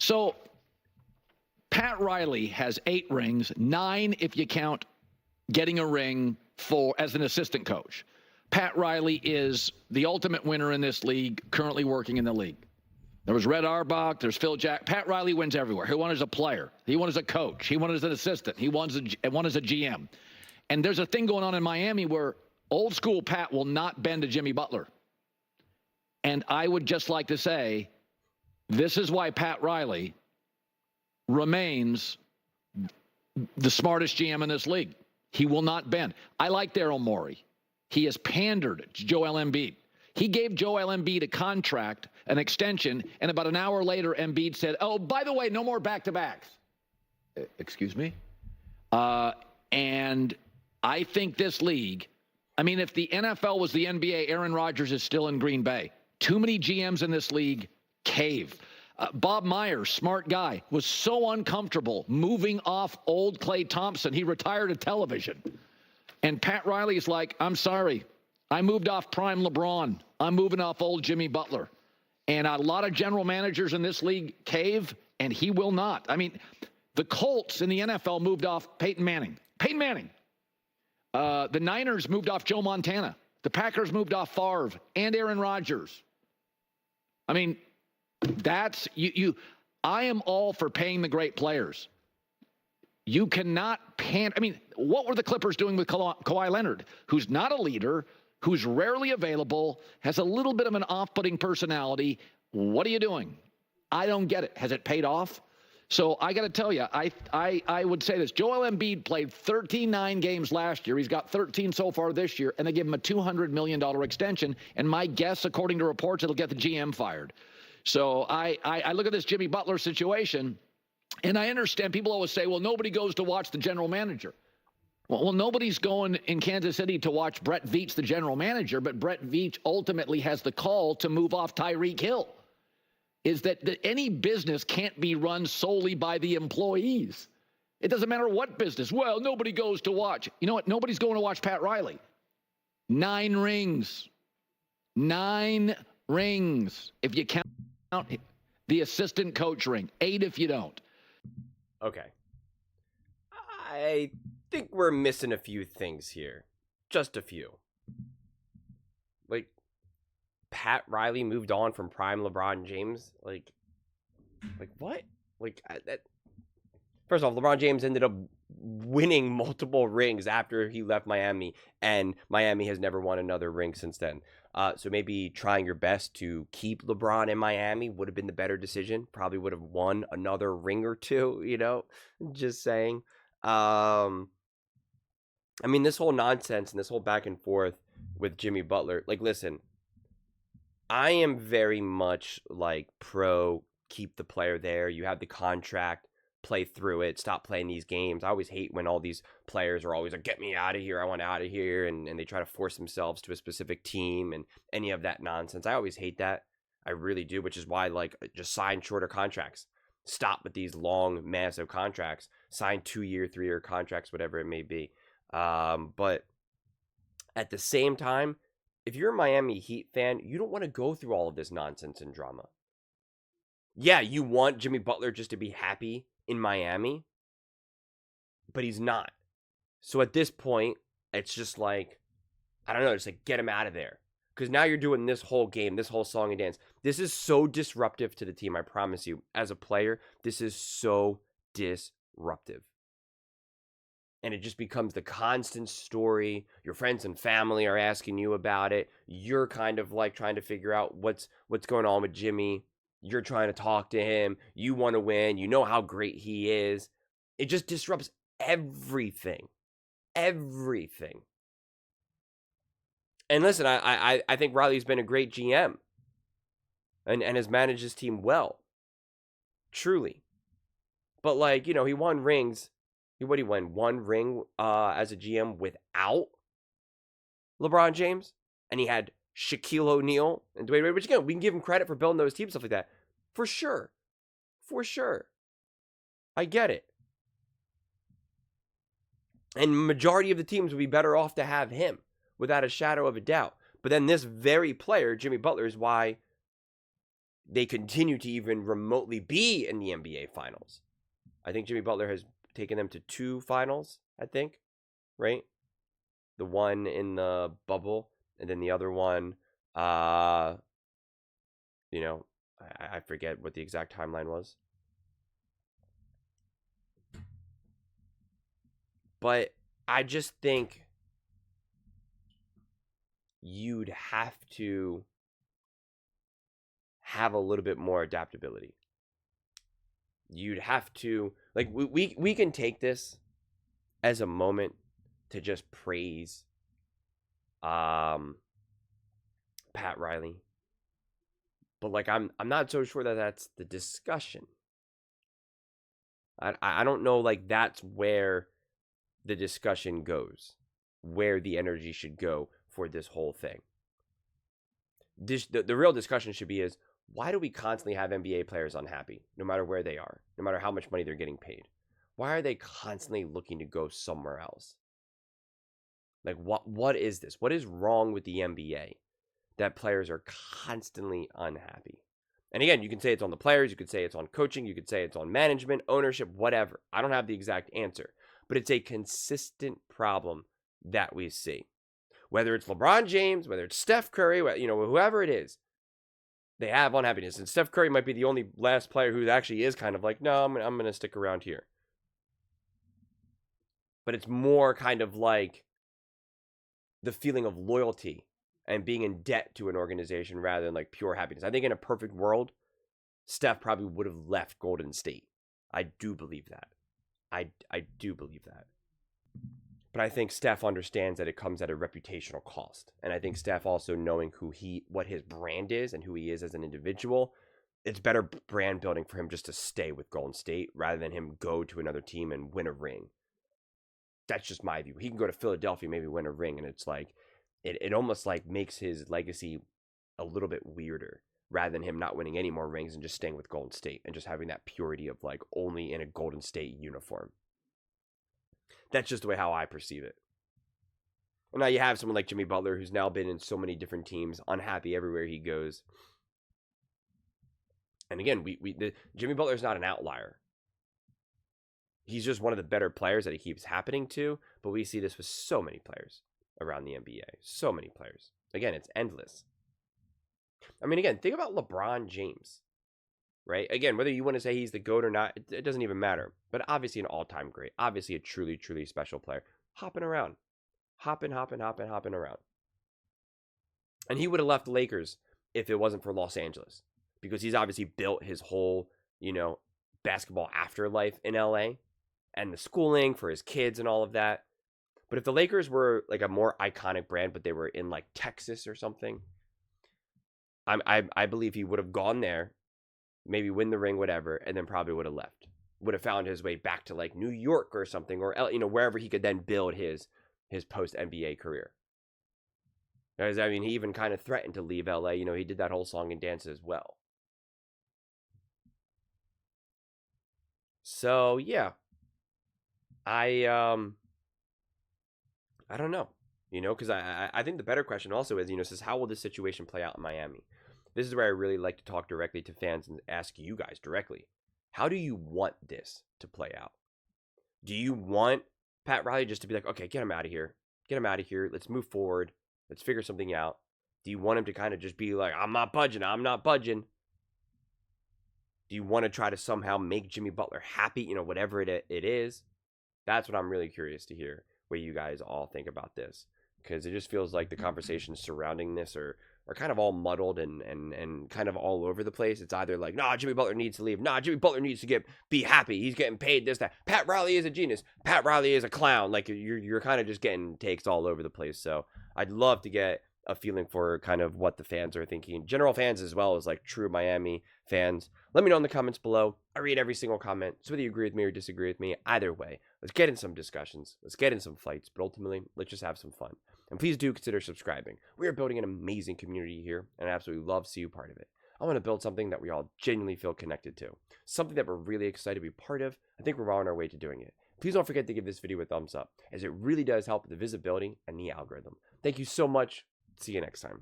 So Pat Riley has 8 rings, 9 if you count getting a ring as an assistant coach. Pat Riley is the ultimate winner in this league, currently working in the league. There was Red Auerbach, there's Phil Jack. Pat Riley wins everywhere. He won as a player. He won as a coach. He won as an assistant. He won as a GM. And there's a thing going on in Miami where old school Pat will not bend to Jimmy Butler. And I would just like to say, this is why Pat Riley remains the smartest GM in this league. He will not bend. I like Daryl Morey. He has pandered to Joel Embiid. He gave Joel Embiid a contract, an extension, and about an hour later, Embiid said, oh, by the way, no more back-to-backs. Excuse me? And I think this league, I mean, if the NFL was the NBA, Aaron Rodgers is still in Green Bay. Too many GMs in this league cave. Bob Myers, smart guy, was so uncomfortable moving off old Klay Thompson, he retired to television. And Pat Riley's like, I'm sorry. I moved off prime LeBron. I'm moving off old Jimmy Butler. And a lot of general managers in this league cave, and he will not. I mean, the Colts in the NFL moved off Peyton Manning. Peyton Manning. The Niners moved off Joe Montana. The Packers moved off Favre and Aaron Rodgers. I mean, that's you. I am all for paying the great players. You cannot I mean, what were the Clippers doing with Kawhi Leonard, who's not a leader, who's rarely available, has a little bit of an off-putting personality? What are you doing? I don't get it. Has it paid off? So I got to tell you, I would say this. Joel Embiid played 13 games last year. He's got 13 so far this year, and they give him a $200 million extension. And my guess, according to reports, it'll get the GM fired. So I look at this Jimmy Butler situation, and I understand people always say, well, nobody goes to watch the general manager. Well, nobody's going in Kansas City to watch Brett Veach, the general manager, but Brett Veach ultimately has the call to move off Tyreek Hill. Is that any business can't be run solely by the employees. It doesn't matter what business. Well, nobody goes to watch. You know what? Nobody's going to watch Pat Riley. 9 rings. 9 rings. If you count the assistant coach ring. 8 if you don't. Okay. I think we're missing a few things here. Just a few. Like, Pat Riley moved on from prime LeBron James. Like what? First off, LeBron James ended up winning multiple rings after he left Miami, and Miami has never won another ring since then. So maybe trying your best to keep LeBron in Miami would have been the better decision. Probably would have won another ring or two, you know, just saying. I mean, this whole nonsense and this whole back and forth with Jimmy Butler, like, listen, I am very much like pro keep the player there. You have the contract, play through it, stop playing these games. I always hate when all these players are always like, get me out of here, I want out of here, and they try to force themselves to a specific team and any of that nonsense. I always hate that. I really do, which is why, like, just sign shorter contracts. Stop with these long, massive contracts. Sign 2-year, 3-year contracts, whatever it may be. But at the same time, if you're a Miami Heat fan, you don't want to go through all of this nonsense and drama. Yeah, you want Jimmy Butler just to be happy in Miami, but he's not. So at this point, it's just like, I don't know, just like get him out of there. Because now you're doing this whole game, this whole song and dance. This is so disruptive to the team, I promise you. As a player, this is so disruptive. And it just becomes the constant story. Your friends and family are asking you about it. You're kind of like trying to figure out what's going on with Jimmy. You're trying to talk to him. You want to win. You know how great he is. It just disrupts everything. Everything. And listen, I think Riley's been a great GM. And has managed his team well. Truly. But, like, you know, he won rings. He won 1 ring as a GM without LeBron James. And he had Shaquille O'Neal and Dwayne Wade. Which, again, we can give him credit for building those teams, stuff like that. For sure. For sure. I get it. And majority of the teams would be better off to have him, without a shadow of a doubt. But then this very player, Jimmy Butler, is why they continue to even remotely be in the NBA Finals. I think Jimmy Butler has taken them to 2 finals, I think, right? The one in the bubble, and then the other one, I forget what the exact timeline was. But I just think you'd have to have a little bit more adaptability. You'd have to, like, we can take this as a moment to just praise Pat Riley. But like I'm not so sure that that's the discussion. I don't know, like, that's where the discussion goes, where the energy should go for this whole thing. The real discussion should be is, why do we constantly have NBA players unhappy, no matter where they are, no matter how much money they're getting paid? Why are they constantly looking to go somewhere else? Like, what is this? What is wrong with the NBA that players are constantly unhappy? And again, you can say it's on the players, you could say it's on coaching, you could say it's on management, ownership, whatever. I don't have the exact answer, but it's a consistent problem that we see. Whether it's LeBron James, whether it's Steph Curry, whoever it is, they have unhappiness. And Steph Curry might be the only last player who actually is kind of like, no, I'm going to stick around here. But it's more kind of like the feeling of loyalty and being in debt to an organization rather than like pure happiness. I think in a perfect world, Steph probably would have left Golden State. I do believe that. I do believe that. But I think Steph understands that it comes at a reputational cost. And I think Steph also knowing what his brand is and who he is as an individual, it's better brand building for him just to stay with Golden State rather than him go to another team and win a ring. That's just my view. He can go to Philadelphia, maybe win a ring, and it's like, it almost like makes his legacy a little bit weirder rather than him not winning any more rings and just staying with Golden State and just having that purity of like only in a Golden State uniform. That's just the way how I perceive it. And now you have someone like Jimmy Butler, who's now been in so many different teams, unhappy everywhere he goes. And again, Jimmy Butler is not an outlier. He's just one of the better players that it keeps happening to. But we see this with so many players around the NBA. So many players. Again, it's endless. I mean, again, think about LeBron James. Right? Again, whether you want to say he's the GOAT or not, it doesn't even matter. But obviously an all-time great. Obviously a truly, truly special player. Hopping around. Hopping around. And he would have left the Lakers if it wasn't for Los Angeles. Because he's obviously built his whole, basketball afterlife in LA. And the schooling for his kids and all of that. But if the Lakers were like a more iconic brand, but they were in like Texas or something, I believe he would have gone there, maybe win the ring, whatever, and then probably would have left. Would have found his way back to like New York or something, or wherever he could then build his post NBA career. Because I mean, he even kind of threatened to leave LA. He did that whole song and dance as well. So yeah, I don't know, because I think the better question also is, says how will this situation play out in Miami? This is where I really like to talk directly to fans and ask you guys directly. How do you want this to play out? Do you want Pat Riley just to be like, okay, get him out of here. Get him out of here. Let's move forward. Let's figure something out. Do you want him to kind of just be like, I'm not budging. Do you want to try to somehow make Jimmy Butler happy, whatever it is? That's what I'm really curious to hear, what you guys all think about this. Because it just feels like the conversations surrounding this are kind of all muddled and kind of all over the place. It's either like, nah, Jimmy Butler needs to leave. Nah, Jimmy Butler needs to be happy. He's getting paid this, that. Pat Riley is a genius. Pat Riley is a clown. Like, you're kind of just getting takes all over the place. So I'd love to get a feeling for kind of what the fans are thinking. General fans as well as like true Miami fans. Let me know in the comments below. I read every single comment. So whether you agree with me or disagree with me, either way, let's get in some discussions. Let's get in some fights. But ultimately, let's just have some fun. And please do consider subscribing. We are building an amazing community here, and I absolutely love to see you part of it. I want to build something that we all genuinely feel connected to. Something that we're really excited to be part of. I think we're well on our way to doing it. Please don't forget to give this video a thumbs up, as it really does help with the visibility and the algorithm. Thank you so much. See you next time.